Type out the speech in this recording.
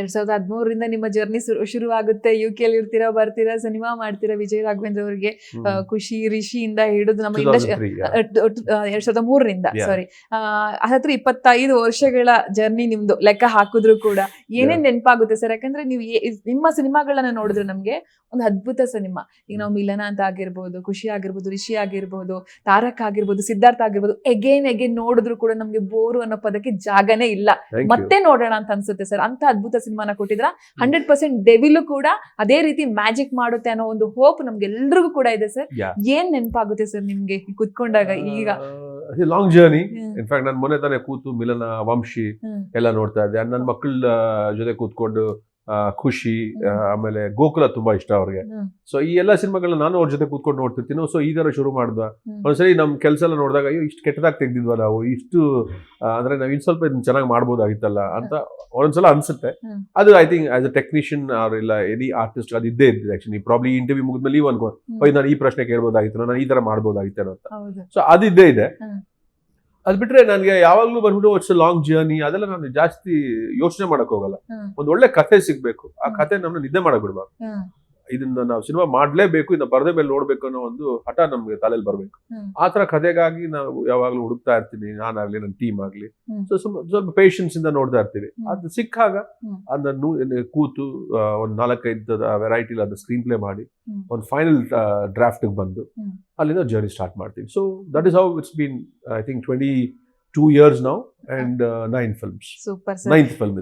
2013ರಿಂದ ನಿಮ್ಮ ಜರ್ನಿ ಶುರುವಾಗುತ್ತೆ. UK ಅಲ್ಲಿ ಇರ್ತೀರಾ, ಬರ್ತೀರಾ, ಸಿನಿಮಾ ಮಾಡ್ತೀರಾ. ವಿಜಯ್ ರಾಘವೇಂದ್ರ ಅವರಿಗೆ ಖುಷಿ, ರಿಷಿಯಿಂದ ಹಿಡಿದು ನಮ್ಮ ಇಂಡಸ್ಟ್ರಿ 2003ರಿಂದ ಸಾರಿ ಹತ್ರ 25 ವರ್ಷಗಳ ಜರ್ನಿ ನಿಮ್ದು ಲೆಕ್ಕ ಹಾಕಿದ್ರು ಕೂಡ ಏನೇನ್ ನೆನಪಾಗುತ್ತೆ ಸರ್? ಯಾಕಂದ್ರೆ ನೀವು ನಿಮ್ಮ ಸಿನಿಮಾಗಳನ್ನ ನೋಡಿದ್ರೆ ನಮ್ಗೆ ಒಂದು ಅದ್ಭುತ ಸಿನಿಮಾ. ಈಗ ನಾವು ಮಿಲನ ಅಂತ ಆಗಿರ್ಬೋದು, ಖುಷಿ ಆಗಿರ್ಬೋದು, ರಿಷಿ ಆಗಿರ್ಬೋದು, ತಾರಕ್ ಆಗಿರ್ಬೋದು, ಸಿದ್ಧಾರ್ಥ ಆಗಿರ್ಬೋದು, ಎಗೇನ್ ನೋಡಿದ್ರು ಕೂಡ ನಮ್ಗೆ ಬೋರು ಅನ್ನೋ ಪದಕ್ಕೆ ಜಾಗನೇ ಇಲ್ಲ. ಮತ್ತೆ ನೋಡೋಣ ಅಂತ ಅನ್ಸುತ್ತೆ ಸರ್. ಅಂತ ಅದ್ಭುತ ಸಿನಿಮಾನ ಕೊಟ್ಟಿದ್ರ. 100% ಡೆವಿಲು ಕೂಡ ಅದೇ ರೀತಿ ಮ್ಯಾಜಿಕ್ ಮಾಡುತ್ತೆ ಅನ್ನೋ ಒಂದು ಹೋಪ್ ನಮ್ಗೆಲ್ರಿಗೂ ಕೂಡ ಇದೆ ಸರ್. ಏನ್ ನೆನಪಾಗುತ್ತೆ ಸರ್ ನಿಮ್ಗೆ ಕುತ್ಕೊಂಡಾಗ? ಈಗ ಲಾಂಗ್ ಜರ್ನಿ. ಇನ್ಫ್ಯಾಕ್ಟ್ ನಾನು ಮೊನ್ನೆ ತಾನೇ ಕೂತು ಮಿಲನ, ವಂಶಿ ಎಲ್ಲ ನೋಡ್ತಾ ಇದ್ದೆ. ನನ್ನ ಮಕ್ಕಳ ಜೊತೆ ಕೂತ್ಕೊಂಡು ಖುಷಿ, ಆಮೇಲೆ ಗೋಕುಲ ತುಂಬಾ ಇಷ್ಟ ಅವ್ರಿಗೆ. ಸೊ ಈ ಎಲ್ಲಾ ಸಿನಿಮಾಗಳನ್ನ ನಾನು ಅವ್ರ ಜೊತೆ ಕೂತ್ಕೊಂಡು ನೋಡ್ತಿರ್ತೀನಿ. ಸೊ ಈ ತರ ಶುರು ಮಾಡ್ದ. ಒಂದ್ಸರಿ ನಮ್ ಕೆಲಸ ಎಲ್ಲ ನೋಡಿದಾಗ ಅಯ್ಯೋ ಇಷ್ಟು ಕೆಟ್ಟದಾಗಿ ತೆಗ್ದಿದ್ವಾ ನಾವು, ಇಷ್ಟು ಅಂದ್ರೆ ನಾವ್ ಇನ್ ಸ್ವಲ್ಪ ಇದನ್ನ ಚೆನ್ನಾಗಿ ಮಾಡ್ಬೋದಾಗಿತ್ತಲ್ಲ ಅಂತ ಒಂದೊಂದ್ಸಲ ಅನ್ಸುತ್ತೆ. ಅದು I think as a technician or ಇಲ್ಲ ಎನಿ ಆರ್ಟಿಸ್ಟ್ ಅದು ಇದ್ದೇ ಇದ್ದಿದೆ. ಆಕ್ಚುಲಿ ಪ್ರಾಬ್ಲಿ ಇಂಟರ್ವ್ಯೂ ಮುಗಿದ್ಮೇಲೆ ನೀವು ಅನ್ಕೋ ನಾನು ಈ ಪ್ರಶ್ನೆ ಕೇಳ್ಬೋದಾಗಿತ್ತು, ನಾನು ಈ ತರ ಮಾಡ್ಬೋದಾಗಿತ್ತೇನೋ ಅಂತ. ಸೊ ಅದು ಇದ್ದೇ ಇದೆ. ಅದ್ ಬಿಟ್ರೆ ನನ್ಗೆ ಯಾವಾಗ್ಲೂ ಬಂದ್ಬಿಟ್ಟು ಇಟ್ಸ್ ಲಾಂಗ್ ಜರ್ನಿ ಅದೆಲ್ಲ ನಾನು ಜಾಸ್ತಿ ಯೋಚನೆ ಮಾಡಕ್ ಹೋಗಲ್ಲ. ಒಂದ್ ಒಳ್ಳೆ ಕಥೆ ಸಿಗ್ಬೇಕು, ಆ ಕಥೆ ನಮ್ನ ನಿದ್ದೆ ಮಾಡಕ್ ಬಿಡ್ಬಾರ್ದು. ಇದನ್ನ ನಾವು ಸಿನಿಮಾ ಮಾಡ್ಲೇಬೇಕು, ಇದನ್ನ ಪರದೆ ಮೇಲೆ ನೋಡ್ಬೇಕು ಅನ್ನೋ ಒಂದು ಹಠ ನಮ್ಗೆ ತಲೆಯಲ್ಲಿ ಬರ್ಬೇಕು. ಆತರ ಕಥೆಗಾಗಿ ನಾವು ಯಾವಾಗ್ಲೂ ಹುಡುಕ್ತಾ ಇರ್ತೀನಿ, ನಾನಾಗ್ಲಿ ನನ್ನ ಟೀಮ್ ಆಗ್ಲಿ. ಸೊ ಸ್ವಲ್ಪ ಪೇಷನ್ಸ್ ಇಂದ ನೋಡ್ತಾ ಇರ್ತೀವಿ. ಅದು ಸಿಕ್ಕಾಗ ಅದನ್ನ ಕೂತು ಒಂದ್ 4-5 ವೆರೈಟಿ ಅದು ಸ್ಕ್ರೀನ್ ಪ್ಲೇ ಮಾಡಿ ಒಂದು ಫೈನಲ್ ಡ್ರಾಫ್ಟ್ ಬಂದು ಅಲ್ಲಿಂದ ಜರ್ನಿ ಸ್ಟಾರ್ಟ್ ಮಾಡ್ತೀವಿ. So that is how it's been I think 22 years now and 9 films. Super sir. 9th film.